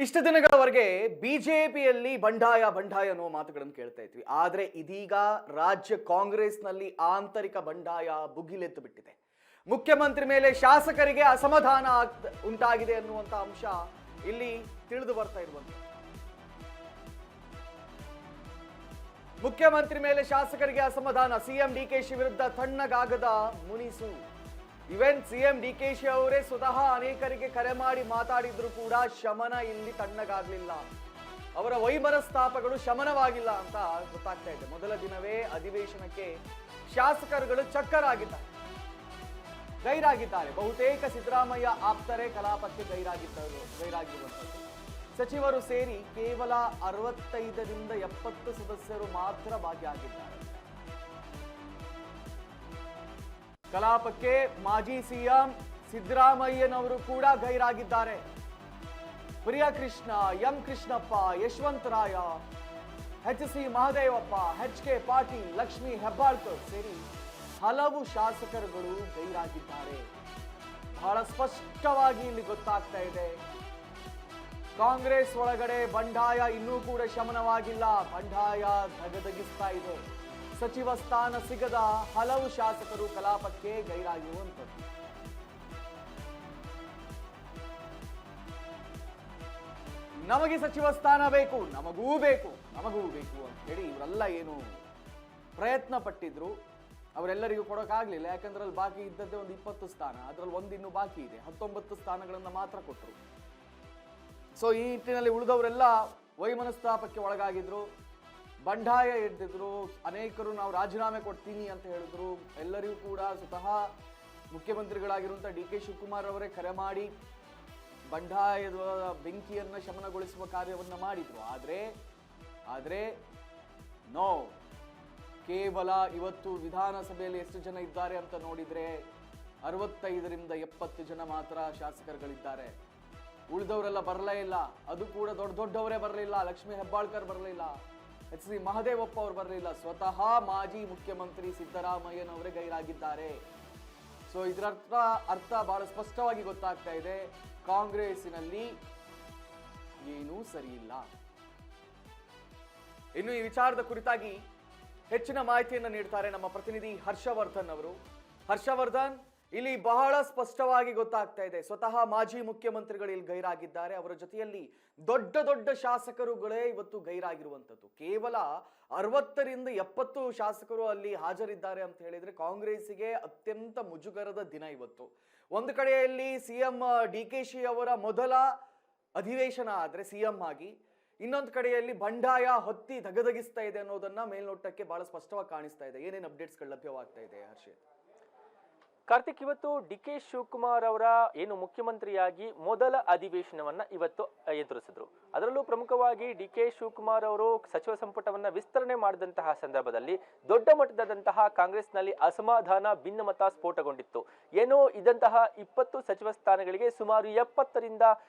ಇಷ್ಟು ದಿನಗಳವರೆಗೆ ಬಿಜೆಪಿಯಲ್ಲಿ ಬಂಡಾಯ ಬಂಡಾಯ ಅನ್ನೋ ಮಾತುಗಳನ್ನು ಕೇಳ್ತಾ ಇದ್ವಿ. ಆದ್ರೆ ಇದೀಗ ರಾಜ್ಯ ಕಾಂಗ್ರೆಸ್ನಲ್ಲಿ ಆಂತರಿಕ ಬಂಡಾಯ ಭುಗಿಲೆದ್ದು ಬಿಟ್ಟಿದೆ. ಮುಖ್ಯಮಂತ್ರಿ ಮೇಲೆ ಶಾಸಕರಿಗೆ ಅಸಮಾಧಾನ ಉಂಟಾಗಿದೆ ಅನ್ನುವಂತ ಅಂಶ ಇಲ್ಲಿ ತಿಳಿದು ಬರ್ತಾ ಇರುವಂತೆ. ಮುಖ್ಯಮಂತ್ರಿ ಮೇಲೆ ಶಾಸಕರಿಗೆ ಅಸಮಾಧಾನ, ಸಿಎಂ ಡಿಕೆಶಿ ವಿರುದ್ಧ ತಣ್ಣಗಾಗದ ಮುನಿಸು. ಇವನ್ ಸಿಎಂ ಡಿಕೆಶಿ ಅವರೇ ಸ್ವತಃ ಅನೇಕರಿಗೆ ಕರೆ ಮಾಡಿ ಮಾತಾಡಿದ್ರು ಕೂಡ ಶಮನ ಇಲ್ಲಿ ತಣ್ಣಗಾಗ್ಲಿಲ್ಲ. ಅವರ ವೈಮನಸ್ತಾಪಗಳು ಶಮನವಾಗಿಲ್ಲ ಅಂತ ಗೊತ್ತಾಗ್ತಾ ಇದೆ. ಮೊದಲ ದಿನವೇ ಅಧಿವೇಶನಕ್ಕೆ ಶಾಸಕರುಗಳು ಗೈರಾಗಿದ್ದಾರೆ. ಬಹುತೇಕ ಸಿದ್ದರಾಮಯ್ಯ ಆಪ್ತರೇ ಕಲಾಪಕ್ಕೆ ಗೈರಾಗಿರುವಂಥದ್ದು. ಸಚಿವರು ಸೇರಿ ಕೇವಲ 65ರಿಂದ 70 ಸದಸ್ಯರು ಮಾತ್ರ ಭಾಗಿಯಾಗಿದ್ದಾರೆ. ಕಲಾಪಕ್ಕೆ ಮಾಜಿ ಸಿಎಂ ಸಿದ್ದರಾಮಯ್ಯನವರು ಕೂಡ ಗೈರಾಗಿದ್ದಾರೆ. ಪ್ರಿಯಕೃಷ್ಣ, ಎಂ ಕೃಷ್ಣಪ್ಪ, ಯಶವಂತರಾಯ, ಎಚ್.ಸಿ. ಮಹದೇವಪ್ಪ, ಎಚ್.ಕೆ. ಪಾಟೀಲ್, ಲಕ್ಷ್ಮೀ ಹೆಬ್ಬಾಳ್ಕರ್ ಸೇರಿ ಹಲವು ಶಾಸಕರುಗಳು ಗೈರಾಗಿದ್ದಾರೆ. ಬಹಳ ಸ್ಪಷ್ಟವಾಗಿ ಇಲ್ಲಿ ಗೊತ್ತಾಗ್ತಾ ಇದೆ, ಕಾಂಗ್ರೆಸ್ ಒಳಗಡೆ ಬಂಡಾಯ ಇನ್ನೂ ಕೂಡ ಶಮನವಾಗಿಲ್ಲ. ಬಂಡಾಯ ಧಗಧಗಿಸ್ತಾ ಇದೆ. ಸಚಿವ ಸ್ಥಾನ ಸಿಗದ ಹಲವು ಶಾಸಕರು ಕಲಾಪಕ್ಕೆ ಗೈರಾಗಿರುವಂಥದ್ದು. ನಮಗೆ ಸಚಿವ ಸ್ಥಾನ ಬೇಕು, ನಮಗೂ ಬೇಕು ಅಂತ ಹೇಳಿ ಇವರೆಲ್ಲ ಏನು ಪ್ರಯತ್ನ ಪಟ್ಟಿದ್ರು, ಅವರೆಲ್ಲರಿಗೂ ಕೊಡೋಕ್ಕಾಗ್ಲಿಲ್ಲ. ಯಾಕಂದ್ರೆ ಅಲ್ಲಿ ಬಾಕಿ ಇದ್ದದ್ದೇ ಒಂದು 20 ಸ್ಥಾನ, ಅದರಲ್ಲಿ ಒಂದು ಇನ್ನೂ ಬಾಕಿ ಇದೆ. 19 ಸ್ಥಾನಗಳನ್ನ ಮಾತ್ರ ಕೊಟ್ಟರು. ಸೊ ಈ ನಿಟ್ಟಿನಲ್ಲಿ ಉಳಿದವರೆಲ್ಲ ವೈಮನಸ್ತಾಪಕ್ಕೆ ಒಳಗಾಗಿದ್ರು, ಬಂಡಾಯ ಎದ್ದಿದ್ರು. ಅನೇಕರು ನಾವು ರಾಜೀನಾಮೆ ಕೊಡ್ತೀನಿ ಅಂತ ಹೇಳಿದ್ರು. ಎಲ್ಲರಿಗೂ ಕೂಡ ಸ್ವತಃ ಮುಖ್ಯಮಂತ್ರಿಗಳಾಗಿರುವಂಥ ಡಿ.ಕೆ. ಶಿವಕುಮಾರ್ ಅವರೇ ಕರೆ ಮಾಡಿ ಬಂಡಾಯದ ಬೆಂಕಿಯನ್ನು ಶಮನಗೊಳಿಸುವ ಕಾರ್ಯವನ್ನು ಮಾಡಿದ್ರು. ಆದರೆ ನೋ, ಕೇವಲ ಇವತ್ತು ವಿಧಾನಸಭೆಯಲ್ಲಿ ಎಷ್ಟು ಜನ ಇದ್ದಾರೆ ಅಂತ ನೋಡಿದ್ರೆ 65ರಿಂದ 70 ಜನ ಮಾತ್ರ ಶಾಸಕರುಗಳಿದ್ದಾರೆ. ಉಳಿದವರೆಲ್ಲ ಬರಲೇ ಇಲ್ಲ. ಅದು ಕೂಡ ದೊಡ್ಡವರೇ ಬರಲಿಲ್ಲ. ಲಕ್ಷ್ಮೀ ಹೆಬ್ಬಾಳ್ಕರ್ ಬರಲಿಲ್ಲ, ಎಚ್.ಸಿ. ಮಹದೇವಪ್ಪ ಅವರು ಬರಲಿಲ್ಲ. ಸ್ವತಃ ಮಾಜಿ ಮುಖ್ಯಮಂತ್ರಿ ಸಿದ್ದರಾಮಯ್ಯನವರೇ ಗೈರಾಗಿದ್ದಾರೆ. ಸೊ ಇದರ ಅರ್ಥ ಬಹಳ ಸ್ಪಷ್ಟವಾಗಿ ಗೊತ್ತಾಗ್ತಾ ಇದೆ, ಕಾಂಗ್ರೆಸ್ಸಿನಲ್ಲಿ ಏನೂ ಸರಿಯಿಲ್ಲ. ಇನ್ನು ಈ ವಿಚಾರದ ಕುರಿತಾಗಿ ಹೆಚ್ಚಿನ ಮಾಹಿತಿಯನ್ನು ನೀಡ್ತಾರೆ ನಮ್ಮ ಪ್ರತಿನಿಧಿ ಹರ್ಷವರ್ಧನ್ ಅವರು. ಹರ್ಷವರ್ಧನ್, ಇಲ್ಲಿ ಬಹಳ ಸ್ಪಷ್ಟವಾಗಿ ಗೊತ್ತಾಗ್ತಾ ಇದೆ, ಸ್ವತಃ ಮಾಜಿ ಮುಖ್ಯಮಂತ್ರಿಗಳು ಇಲ್ಲಿ ಗೈರಾಗಿದ್ದಾರೆ. ಅವರ ಜೊತೆಯಲ್ಲಿ ದೊಡ್ಡ ಶಾಸಕರುಗಳೇ ಇವತ್ತು ಗೈರಾಗಿರುವಂಥದ್ದು. ಕೇವಲ 60ರಿಂದ 70 ಶಾಸಕರು ಅಲ್ಲಿ ಹಾಜರಿದ್ದಾರೆ ಅಂತ ಹೇಳಿದ್ರೆ ಕಾಂಗ್ರೆಸ್ಸಿಗೆ ಅತ್ಯಂತ ಮುಜುಗರದ ದಿನ ಇವತ್ತು. ಒಂದು ಕಡೆಯಲ್ಲಿ ಸಿಎಂ ಡಿಕೆಶಿ ಅವರ ಮೊದಲ ಅಧಿವೇಶನ ಆದ್ರೆ ಸಿಎಂ ಆಗಿ, ಇನ್ನೊಂದು ಕಡೆಯಲ್ಲಿ ಬಂಡಾಯ ಹೊತ್ತಿ ಧಗಧಗಿಸ್ತಾ ಇದೆ ಅನ್ನೋದನ್ನ ಮೇಲ್ನೋಟಕ್ಕೆ ಬಹಳ ಸ್ಪಷ್ಟವಾಗಿ ಕಾಣಿಸ್ತಾ ಇದೆ. ಏನೇನು ಅಪ್ಡೇಟ್ಸ್ಗಳು ಲಭ್ಯವಾಗ್ತಾ ಇದೆ ಹರ್ಷಿತ್? ಕಾರ್ತಿಕ್, ಇವತ್ತು ಡಿ.ಕೆ. ಶಿವಕುಮಾರ್ ಅವರ ಏನು ಮುಖ್ಯಮಂತ್ರಿಯಾಗಿ ಮೊದಲ ಅಧಿವೇಶನವನ್ನ ಇವತ್ತು ಎದುರಿಸಿದ್ರು. ಅದರಲ್ಲೂ ಪ್ರಮುಖವಾಗಿ ಡಿ.ಕೆ. ಶಿವಕುಮಾರ್ ಅವರು ಸಚಿವ ಸಂಪುಟವನ್ನ ವಿಸ್ತರಣೆ ಮಾಡಿದಂತಹ ಸಂದರ್ಭದಲ್ಲಿ ದೊಡ್ಡ ಮಟ್ಟದಂತಹ ಕಾಂಗ್ರೆಸ್ನಲ್ಲಿ ಅಸಮಾಧಾನ, ಭಿನ್ನಮತ ಸ್ಫೋಟಗೊಂಡಿತ್ತು. ಏನೋ ಇದ್ದಂತಹ 20 ಸಚಿವ ಸ್ಥಾನಗಳಿಗೆ ಸುಮಾರು 70ರಿಂದ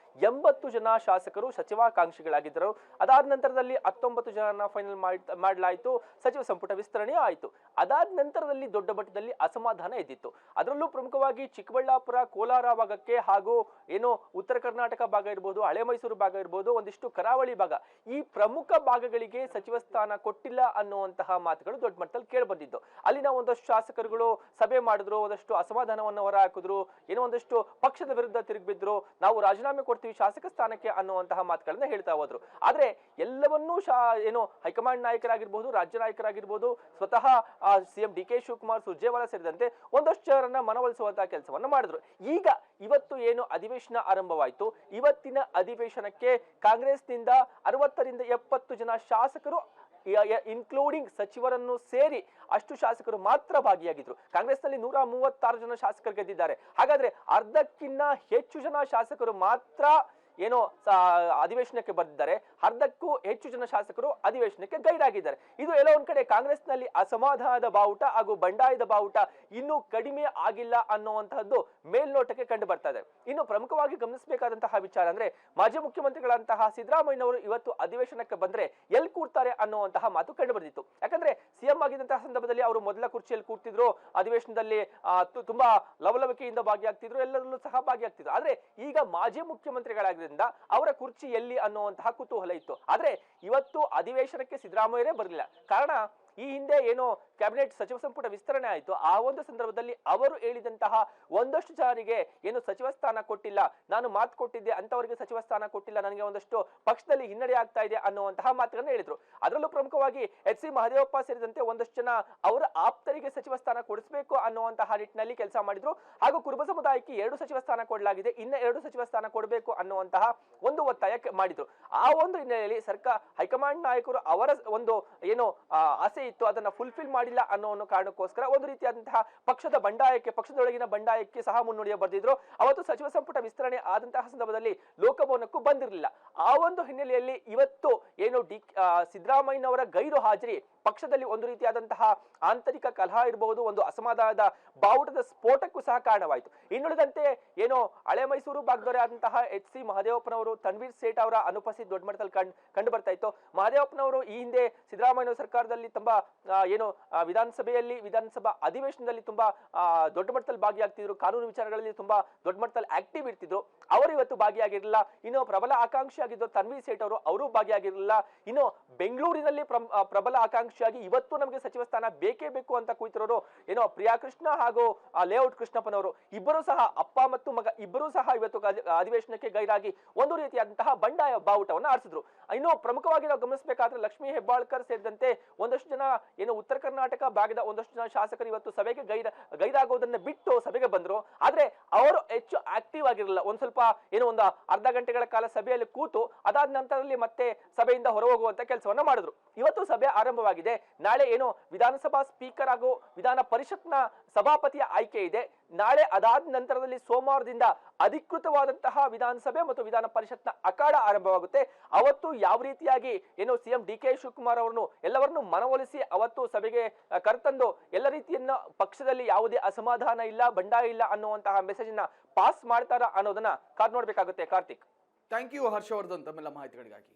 80 ಜನ ಶಾಸಕರು ಸಚಿವಾಕಾಂಕ್ಷಿಗಳಾಗಿದ್ದರು. ಅದಾದ ನಂತರದಲ್ಲಿ 19 ಜನರನ್ನ ಫೈನಲ್ ಮಾಡಲಾಯಿತು. ಸಚಿವ ಸಂಪುಟ ವಿಸ್ತರಣೆ ಆಯಿತು. ಅದಾದ ನಂತರದಲ್ಲಿ ದೊಡ್ಡ ಮಟ್ಟದಲ್ಲಿ ಅಸಮಾಧಾನ ಎದ್ದಿತ್ತು. ಅದರಲ್ಲೂ ಪ್ರಮುಖವಾಗಿ ಚಿಕ್ಕಬಳ್ಳಾಪುರ, ಕೋಲಾರ ಭಾಗಕ್ಕೆ ಹಾಗೂ ಏನು ಉತ್ತರ ಕರ್ನಾಟಕ ಭಾಗ ಇರ್ಬೋದು, ಹಳೆ ಮೈಸೂರು ಭಾಗ ಇರ್ಬೋದು, ಒಂದಿಷ್ಟು ಕರಾವಳಿ ಭಾಗ, ಈ ಪ್ರಮುಖ ಭಾಗಗಳಿಗೆ ಸಚಿವ ಸ್ಥಾನ ಕೊಟ್ಟಿಲ್ಲ ಅನ್ನುವಂತಹ ಮಾತುಗಳು ದೊಡ್ಡ ಮಟ್ಟದಲ್ಲಿ ಕೇಳಿ ಬಂದಿದ್ದು. ಅಲ್ಲಿನ ಒಂದಷ್ಟು ಶಾಸಕರುಗಳು ಸಭೆ ಮಾಡಿದ್ರು, ಒಂದಷ್ಟು ಅಸಮಾಧಾನವನ್ನು ಹೊರ ಹಾಕಿದ್ರು, ಏನೋ ಒಂದಷ್ಟು ಪಕ್ಷದ ವಿರುದ್ಧ ತಿರುಗಿಬಿದ್ರು, ನಾವು ರಾಜೀನಾಮೆ ಕೊಡ್ತೀವಿ ಶಾಸಕ ಸ್ಥಾನಕ್ಕೆ ಅನ್ನುವಂತಹ ಮಾತುಗಳನ್ನ ಹೇಳ್ತಾ ಹೋದ್ರು. ಆದ್ರೆ ಎಲ್ಲವನ್ನೂ ಏನು ಹೈಕಮಾಂಡ್ ನಾಯಕರಾಗಿರ್ಬೋದು, ರಾಜ್ಯ ನಾಯಕರಾಗಿರ್ಬೋದು, ಸ್ವತಃ ಸಿಎಂ ಡಿ.ಕೆ. ಶಿವಕುಮಾರ್, ಸುರ್ಜೇವಾಲಾ ಸೇರಿದಂತೆ ಒಂದಷ್ಟು ಜನರನ್ನ ಮನವೊಲಿಸುವಂತಹ ಕೆಲಸವನ್ನ ಮಾಡಿದ್ರು. ಈಗ ಇವತ್ತು ಏನು ಅಧಿವೇಶನ ಆರಂಭವಾಯಿತು, ಇವತ್ತಿನ ಅಧಿವೇಶನಕ್ಕೆ ಕಾಂಗ್ರೆಸ್ನಿಂದ 60ರಿಂದ 70 ಜನ ಶಾಸಕರು, ಇನ್ಕ್ಲೂಡಿಂಗ್ ಸಚಿವರನ್ನು ಸೇರಿ ಅಷ್ಟು ಶಾಸಕರು ಮಾತ್ರ ಭಾಗಿಯಾಗಿದ್ರು. ಕಾಂಗ್ರೆಸ್ನಲ್ಲಿ 136 ಜನ ಶಾಸಕರು ಗೆದ್ದಿದ್ದಾರೆ. ಹಾಗಾದ್ರೆ ಅರ್ಧಕ್ಕಿಂತ ಹೆಚ್ಚು ಜನ ಶಾಸಕರು ಮಾತ್ರ ಏನೋ ಅಧಿವೇಶನಕ್ಕೆ ಬಂದಿದ್ದಾರೆ, ಅರ್ಧಕ್ಕೂ ಹೆಚ್ಚು ಜನ ಶಾಸಕರು ಅಧಿವೇಶನಕ್ಕೆ ಗೈರಾಗಿದ್ದಾರೆ. ಇದು ಎಲ್ಲ ಒಂದ್ ಕಡೆ ಕಾಂಗ್ರೆಸ್ನಲ್ಲಿ ಅಸಮಾಧಾನದ ಬಾವುಟ ಹಾಗೂ ಬಂಡಾಯದ ಬಾವುಟ ಇನ್ನೂ ಕಡಿಮೆ ಆಗಿಲ್ಲ ಅನ್ನುವಂತಹದ್ದು ಮೇಲ್ನೋಟಕ್ಕೆ ಕಂಡು ಬರ್ತಾ ಇದೆ. ಇನ್ನು ಪ್ರಮುಖವಾಗಿ ಗಮನಿಸಬೇಕಾದಂತಹ ವಿಚಾರ ಅಂದ್ರೆ, ಮಾಜಿ ಮುಖ್ಯಮಂತ್ರಿಗಳಂತಹ ಸಿದ್ದರಾಮಯ್ಯನವರು ಇವತ್ತು ಅಧಿವೇಶನಕ್ಕೆ ಬಂದ್ರೆ ಎಲ್ಲಿ ಕೂರ್ತಾರೆ ಅನ್ನುವಂತಹ ಮಾತು ಕಂಡು ಬಂದಿತ್ತು. ಯಾಕಂದ್ರೆ ಸಿಎಂ ಆಗಿದ್ದಂತಹ ಸಂದರ್ಭದಲ್ಲಿ ಅವರು ಮೊದಲ ಕುರ್ಚಿಯಲ್ಲಿ ಕೂರ್ತಿದ್ರು, ಅಧಿವೇಶನದಲ್ಲಿ ತುಂಬಾ ಲವಲವಿಕೆಯಿಂದ ಭಾಗಿಯಾಗ್ತಿದ್ರು, ಎಲ್ಲರಲ್ಲೂ ಸಹ ಭಾಗಿಯಾಗ್ತಿದ್ರು. ಆದ್ರೆ ಈಗ ಮಾಜಿ ಮುಖ್ಯಮಂತ್ರಿಗಳಾಗಿದ್ದಾರೆ ಇರೋದ್ರಿಂದ ಅವರ ಕುರ್ಚಿ ಎಲ್ಲಿ ಅನ್ನುವಂತಹ ಕುತೂಹಲ ಇತ್ತು. ಆದ್ರೆ ಇವತ್ತು ಅಧಿವೇಶನಕ್ಕೆ ಸಿದ್ದರಾಮಯ್ಯರೇ ಬರಲಿಲ್ಲ. ಕಾರಣ, ಈ ಹಿಂದೆ ಏನೋ ಕ್ಯಾಬಿನೆಟ್ ಸಚಿವ ಸಂಪುಟ ವಿಸ್ತರಣೆ ಆಯಿತು, ಆ ಒಂದು ಸಂದರ್ಭದಲ್ಲಿ ಅವರು ಹೇಳಿದಂತಹ ಒಂದಷ್ಟು ಜನರಿಗೆ ಏನು ಸಚಿವ ಸ್ಥಾನ ಕೊಟ್ಟಿಲ್ಲ, ನಾನು ಮಾತು ಕೊಟ್ಟಿದ್ದೆ ಅಂತವರಿಗೆ ಸಚಿವ ಸ್ಥಾನ ಕೊಟ್ಟಿಲ್ಲ, ನನಗೆ ಒಂದಷ್ಟು ಪಕ್ಷದಲ್ಲಿ ಹಿನ್ನಡೆ ಆಗ್ತಾ ಇದೆ ಅನ್ನುವಂತಹ ಮಾತುಗಳನ್ನು ಹೇಳಿದ್ರು. ಅದರಲ್ಲೂ ಪ್ರಮುಖವಾಗಿ ಎಚ್ ಸಿ ಮಹದೇವಪ್ಪ ಸೇರಿದಂತೆ ಒಂದಷ್ಟು ಜನ ಅವರ ಆಪ್ತರಿಗೆ ಸಚಿವ ಸ್ಥಾನ ಕೊಡಿಸಬೇಕು ಅನ್ನುವಂತಹ ನಿಟ್ಟಿನಲ್ಲಿ ಕೆಲಸ ಮಾಡಿದ್ರು. ಹಾಗೂ ಕುರುಬ ಸಮುದಾಯಕ್ಕೆ 2 ಸಚಿವ ಸ್ಥಾನ ಕೊಡಲಾಗಿದೆ, ಇನ್ನ 2 ಸಚಿವ ಸ್ಥಾನ ಕೊಡಬೇಕು ಅನ್ನುವಂತಹ ಒಂದು ಒತ್ತಾಯ ಮಾಡಿದ್ರು. ಆ ಒಂದು ಹಿನ್ನೆಲೆಯಲ್ಲಿ ಸರ್ಕಾರ ಹೈಕಮಾಂಡ್ ನಾಯಕರು ಅವರ ಒಂದು ಏನು ಆಸೆ ಇತ್ತು ಅದನ್ನ ಫುಲ್ಫಿಲ್ ಮಾಡಿಲ್ಲ ಅನ್ನೋ ಕಾರಣಕ್ಕೋಸ್ಕರ ಒಂದು ರೀತಿಯಾದಂತಹ ಪಕ್ಷದ ಬಂಡಾಯಕ್ಕೆ, ಪಕ್ಷದೊಳಗಿನ ಬಂಡಾಯಕ್ಕೆ ಸಹ ಮುನ್ನುಡಿಯ ಬರೆದಿದ್ರು. ಅವತ್ತು ಸಚಿವ ಸಂಪುಟ ವಿಸ್ತರಣೆ ಆದಂತಹ ಸಂದರ್ಭದಲ್ಲಿ ಲೋಕಭವನಕ್ಕೂ ಬಂದಿರಲಿಲ್ಲ. ಆ ಒಂದು ಹಿನ್ನೆಲೆಯಲ್ಲಿ ಇವತ್ತು ಏನು ಸಿದ್ದರಾಮಯ್ಯನವರ ಗೈರು ಹಾಜರಿ ಪಕ್ಷದಲ್ಲಿ ಒಂದು ರೀತಿಯಾದಂತಹ ಆಂತರಿಕ ಕಲಹ ಇರಬಹುದು, ಒಂದು ಅಸಮಾಧಾನದ ಬಾವುಟದ ಸ್ಫೋಟಕ್ಕೂ ಸಹ ಕಾರಣವಾಯಿತು. ಇನ್ನುಳಿದಂತೆ ಏನೋ ಹಳೆ ಮೈಸೂರು ಭಾಗದವರೇ ಆದಂತಹ ಎಚ್ ಸಿ ಮಹದೇವಪ್ಪನವರು, ತನ್ವೀರ್ ಸೇಠ್ ಅವರ ಅನುಪಸ್ಥಿತಿ ದೊಡ್ಡ ಮಟ್ಟದಲ್ಲಿ ಕಂಡು ಬರ್ತಾ ಇತ್ತು. ಮಹದೇವಪ್ಪನವರು ಈ ಹಿಂದೆ ಸಿದ್ದರಾಮಯ್ಯ ಸರ್ಕಾರದಲ್ಲಿ ತುಂಬಾ ಏನು ವಿಧಾನಸಭಾ ಅಧಿವೇಶನದಲ್ಲಿ ತುಂಬಾ ದೊಡ್ಡ ಮಟ್ಟದಲ್ಲಿ ಭಾಗಿಯಾಗ್ತಿದ್ರು, ಕಾನೂನು ವಿಚಾರಗಳಲ್ಲಿ ತುಂಬಾ ದೊಡ್ಡ ಮಟ್ಟದಲ್ಲಿ ಆಕ್ಟಿವ್ ಇರ್ತಿದ್ರು. ಅವರು ಇವತ್ತು ಭಾಗಿಯಾಗಿರಲಿಲ್ಲ. ಇನ್ನು ಪ್ರಬಲ ಆಕಾಂಕ್ಷಿಯಾಗಿದ್ದು ತನ್ವೀರ್ ಸೇಠ್ ಅವರು ಭಾಗಿಯಾಗಿರಲಿಲ್ಲ. ಇನ್ನು ಬೆಂಗಳೂರಿನಲ್ಲಿ ಪ್ರಬಲ ಆಕಾಂಕ್ಷಿಯಾಗಿ ಇವತ್ತು ನಮಗೆ ಸಚಿವ ಸ್ಥಾನ ಬೇಕೇ ಬೇಕು ಅಂತ ಕೂತಿರೋರು ಏನೋ ಪ್ರಿಯಾ ಕೃಷ್ಣ ಹಾಗೂ ಲೇಔಟ್ ಕೃಷ್ಣಪ್ಪನವರು ಇಬ್ಬರು ಸಹ, ಅಪ್ಪ ಮತ್ತು ಮಗ ಇಬ್ಬರೂ ಸಹ ಇವತ್ತು ಅಧಿವೇಶನಕ್ಕೆ ಗೈರಾಗಿ ಒಂದು ರೀತಿಯಾದಂತಹ ಬಂಡಾಯ ಬಾವುಟವನ್ನು ಆರಿಸಿದ್ರು. ಇನ್ನು ಪ್ರಮುಖವಾಗಿ ನಾವು ಗಮನಿಸಬೇಕಾದ್ರೆ ಲಕ್ಷ್ಮೀ ಹೆಬ್ಬಾಳ್ಕರ್ ಸೇರಿದಂತೆ ಒಂದಷ್ಟು ಜನ ಏನು ಉತ್ತರ ಕರ್ನಾಟಕ ಭಾಗದ ಒಂದಷ್ಟು ಜನ ಶಾಸಕರು ಇವತ್ತು ಸಭೆಗೆ ಗೈರಾಗೋದನ್ನ ಬಿಟ್ಟು ಸಭೆಗೆ ಬಂದ್ರು. ಆದ್ರೆ ಅವರು ಹೆಚ್ಚು ಆಕ್ಟಿವ್ ಆಗಿರಲಿಲ್ಲ. ಒಂದ್ ಸ್ವಲ್ಪ ಏನೋ ಒಂದು ಅರ್ಧ ಗಂಟೆಗಳ ಕಾಲ ಸಭೆಯಲ್ಲಿ ಕೂತು ಅದಾದ ನಂತರದಲ್ಲಿ ಮತ್ತೆ ಸಭೆಯಿಂದ ಹೊರ ಹೋಗುವಂತ ಕೆಲಸವನ್ನ ಮಾಡಿದ್ರು. ಇವತ್ತು ಸಭೆ ಆರಂಭವಾಗಿದೆ. ನಾಳೆ ಏನು ವಿಧಾನಸಭಾ ಸ್ಪೀಕರ್ ಹಾಗೂ ವಿಧಾನ ಪರಿಷತ್ನ ಸಭಾಪತಿಯ ಆಯ್ಕೆ ಇದೆ. ನಾಳೆ ಅದಾದ ನಂತರದಲ್ಲಿ ಸೋಮವಾರದಿಂದ ಅಧಿಕೃತವಾದಂತಹ ವಿಧಾನಸಭೆ ಮತ್ತು ವಿಧಾನ ಪರಿಷತ್ನ ಅಖಾಡ ಆರಂಭವಾಗುತ್ತೆ. ಅವತ್ತು ಯಾವ ರೀತಿಯಾಗಿ ಏನು ಸಿಎಂ ಡಿ ಕೆ ಶಿವಕುಮಾರ್ ಅವರನ್ನು ಎಲ್ಲವರನ್ನು ಮನವೊಲಿಸಿ ಅವತ್ತು ಸಭೆಗೆ ಕರೆತಂದು ಎಲ್ಲ ರೀತಿಯನ್ನ ಪಕ್ಷದಲ್ಲಿ ಯಾವುದೇ ಅಸಮಾಧಾನ ಇಲ್ಲ, ಬಂಡಾಯ ಇಲ್ಲ ಅನ್ನುವಂತಹ ಮೆಸೇಜ್ ಅನ್ನ ಪಾಸ್ ಮಾಡ್ತಾರಾ ಅನ್ನೋದನ್ನ ಕಾದ್ ನೋಡ್ಬೇಕಾಗುತ್ತೆ. ಕಾರ್ತಿಕ್, ಥ್ಯಾಂಕ್ ಯು ಹರ್ಷವರ್ಧನ್ ತಮ್ಮೆಲ್ಲ ಮಾಹಿತಿಗಳಿಗಾಗಿ.